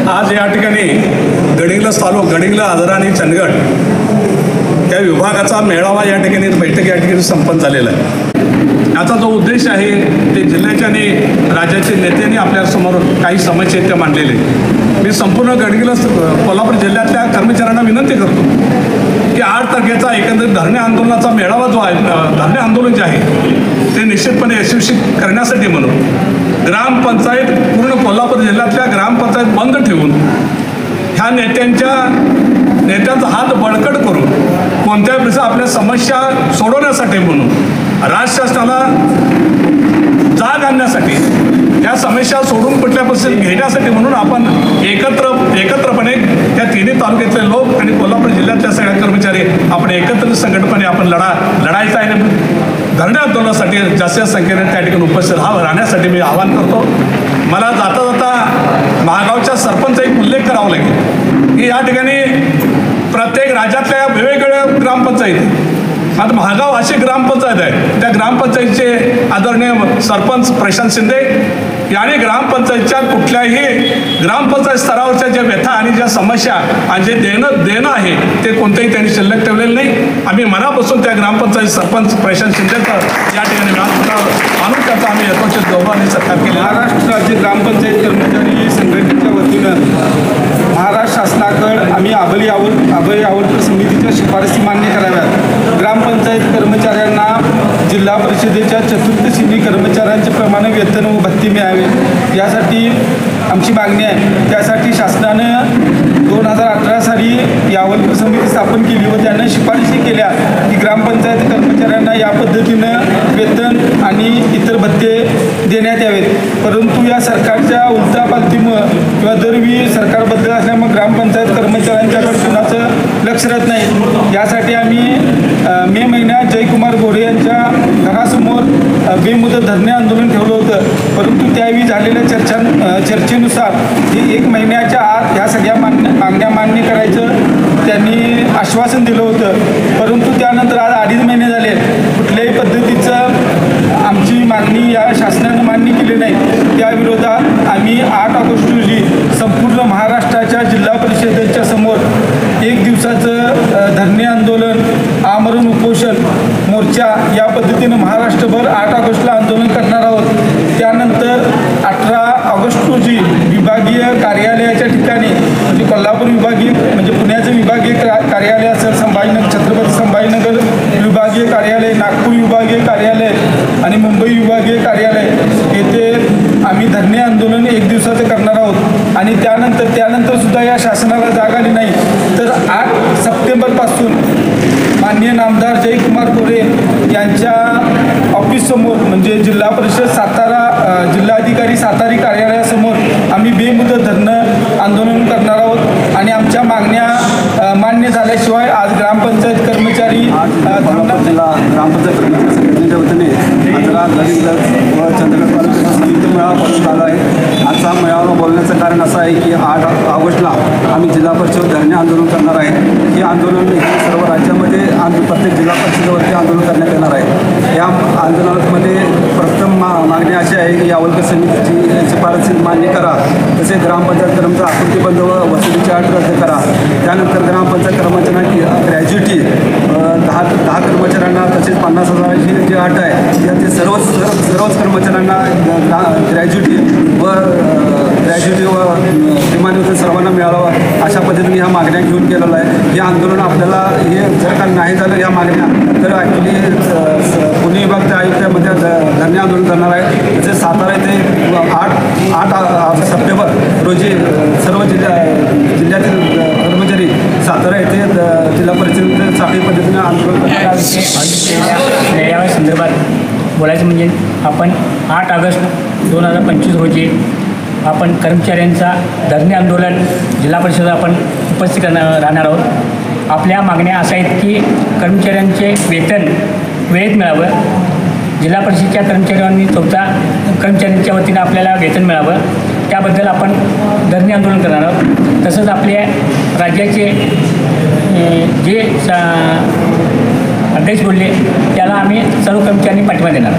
आज या ठिकाणी गडिंग्लज आजरा आणि चंदगड या विभागाचा मेळावा या ठिकाणी बैठक या ठिकाणी संपन्न झालेला आहे। याचा जो उद्देश आहे ते जिल्ह्याच्या आणि राज्याचे नेत्यांनी आपल्यासमोर काही समस्या त्या मांडलेले। मी संपूर्ण गडिंग्लज कोल्हापूर जिल्ह्यातल्या कर्मचाऱ्यांना विनंती करतो की 8 तारखेचा एकंदरीत धरणे आंदोलनाचा मेळावा जो आहे, धरणे आंदोलन जे आहे ते निश्चितपणे यशस्वी करण्यासाठी म्हणून ग्रामपंचायत पूर्ण कोल्हापूर जिल्ह्यातल्या ग्रामपंचायत बंद ठेवून ह्या नेत्यांचा हात बळकट करून कोणत्याही प्रकारच्या आपल्या समस्या सोडवण्यासाठी म्हणून राज्य शासनाला जाग आणण्यासाठी या समस्या सोडून कुठल्यापासून घेण्यासाठी म्हणून आपण एकत्रपणे त्या तिन्ही तालुक्यातले लोक आणि कोल्हापूर जिल्ह्यातल्या सगळ्या कर्मचारी आपण एकत्र संघटनेने आपण लढायचा आहे। धरणे आंदोलनासाठी जास्तीत संख्येने त्या ठिकाणी उपस्थित राहण्यासाठी मी आवाहन करतो। मला जाता जाता महागावच्या सरपंच एक उल्लेख करावा लागेल की या ठिकाणी प्रत्येक राज्यातल्या वेगवेगळ्या ग्रामपंचायती, आता महागाव अशी ग्रामपंचायत आहे, त्या ग्रामपंचायतीचे आदरणीय सरपंच प्रशांत शिंदे यांनी ग्रामपंचायतच्या कुठल्याही ग्रामपंचायत स्तरावरच्या ज्या व्यथा आणि ज्या समस्या आणि जे देणं आहे ते कोणतेही त्यांनी शिल्लक ठेवलेलं नाही। आम्ही मनापासून त्या ग्रामपंचायत सरपंच प्रशांत शिंदेचं या ठिकाणी व्यासपीठावर आणून त्याचा आम्ही यथोचित गौरव आणि सत्कार केला। महाराष्ट्र राज्य ग्रामपंचायत कर्मचारी संघटनेच्या वतीनं महाराष्ट्र शासनाकडे आम्ही आबळी समितीच्या शिफारसी मान्य कराव्यात। ग्रामपंचायत कर्मचाऱ्यांना जिल्हा परिषदेच्या चतुर्थ श्रेणी कर्मचाऱ्यांच्या प्रमाणे वेतन व भत्ते मिळावे यासाठी आमची मागणी आहे। त्यासाठी शासनानं 2018 साली यावल समिती स्थापन केली व त्यानं शिफारशी केल्या की ग्रामपंचायत कर्मचाऱ्यांना या पद्धतीनं वेतन आणि इतर भत्ते देण्यात यावेत। परंतु या सरकारच्या उलटापालतीमुळं किंवा दरवेळी सरकार बदलत असल्यामुळे ग्रामपंचायत कर्मचाऱ्यांच्याकडे कुणाचं लक्ष राहत नाही। यासाठी आम्ही मे महिन्यात जयकुमार गोरे यांच्या घरासमोर बेमुदत धरणे आंदोलन ठेवलं होतं, परंतु त्यावेळी झालेल्या चर्चेनुसार हे 1 महिन्याच्या आत ह्या सगळ्या मागण्या मान्य करायचं त्यांनी आश्वासन दिलं होतं। परंतु त्यानंतर आज 2.5 महिने झाले, कुठल्याही पद्धतीचं आमची मागणी या शासनानं मान्य केली नाही। त्या विरोधात आम्ही 8 ऑगस्ट रोजी संपूर्ण महाराष्ट्राच्या जिल्हा परिषदेच्या समोर 1 दिवसाचं धरणे आंदोलन, आमरण उपोषण, मोर्चा या पद्धतीनं महाराष्ट्रभर 8 ऑगस्टला आंदोलन करणार आहोत। त्यानंतर 18 ऑगस्ट रोजी विभागीय कार्यालयाच्या ठिकाणी म्हणजे कोल्हापूर विभागीय म्हणजे पुण्याचं विभागीय कार्यालय असेल, छत्रपती संभाजीनगर विभागीय कार्यालय, नागपूर विभागीय कार्यालय आणि मुंबई विभागीय कार्यालय येथे आम्ही धरणे आंदोलन 1 दिवसाचं करणार आहोत। आणि त्यानंतर सुद्धा या शासनाला जाग आली नाही तर 8 सप्टेंबरपासून माननीय नामदार जयकुमार गोरे यांच्या ऑफिससमोर म्हणजे जिल्हा परिषद सातारा जिल्हाधिकारी सातारी कार्यालयासमोर आम्ही बेमुदत धरणं आंदोलन करणार आहोत। आणि आमच्या मागण्या मान्य झाल्याशिवाय आज ग्रामपंचायत कर्मचारी जिल्हा ग्रामपंचायत कर्मचारी संघटनेच्या वतीने आजरा गडिंग्लज व चंदगड तालुक्यात संयुक्त मेळावा बोलवण्यात आला आहे। आजचा मेळावा बोलण्याचं कारण असं आहे की 8 ऑगस्टला आम्ही जिल्हा परिषद धरणे आंदोलन करणार आहे। हे आंदोलन सर्व राज्यामध्ये प्रत्येक जिल्हा परिषदेवरती आंदोलन करण्यात येणार आहे। या आंदोलनामध्ये प्रथम मागणी अशी आहे की यावल समितीची शिफारसी मान्य करा, तसेच ग्रामपंचायत कर्मचारी आकृती बंद व वसुलीची अट रद्द करा। त्यानंतर ग्रामपंचायत कर्मचाऱ्यांना ग्रॅज्युटी 10 कर्मचाऱ्यांना तसेच 50,000ची जी अट आहे त्याचे सर्वच कर्मचाऱ्यांना ग्रॅज्युटी व किमान सर्वांना मिळावा अशा पद्धतीने ह्या मागण्या घेऊन गेलेलं आहे। हे आंदोलन आपल्याला जर का नाही झालं ह्या मागण्या तर ॲक्च्युली पुणे विभाग आयुक्तामध्ये धरणे आंदोलन करणार आहे। तसेच सातारा येथे 8 सप्टेंबर रोजी सर्व जिल्ह्यातील कर्मचारी सातारा येथे जिल्हा परिषदेच्या साखळी पद्धतीने आंदोलन करणार आहे। या संदर्भात बोलायचं म्हणजे आपण 8 ऑगस्ट 2025 रोजी आपण कर्मचाऱ्यांचा धरणे आंदोलन जिल्हा परिषद आपण उपस्थित राहणार आहोत। आपल्या मागण्या अशा आहेत की कर्मचाऱ्यांचे वेतन वेळेत मिळावं, जिल्हा परिषदेच्या कर्मचाऱ्यांनी कर्मचाऱ्यांच्या वतीनं आपल्याला वेतन मिळावं, त्याबद्दल आपण धरणे आंदोलन करणार आहोत। तसंच आपल्या राज्याचे जे अध्यक्ष बोलले त्याला आम्ही सर्व कर्मचाऱ्यांनी पाठिंबा देणार।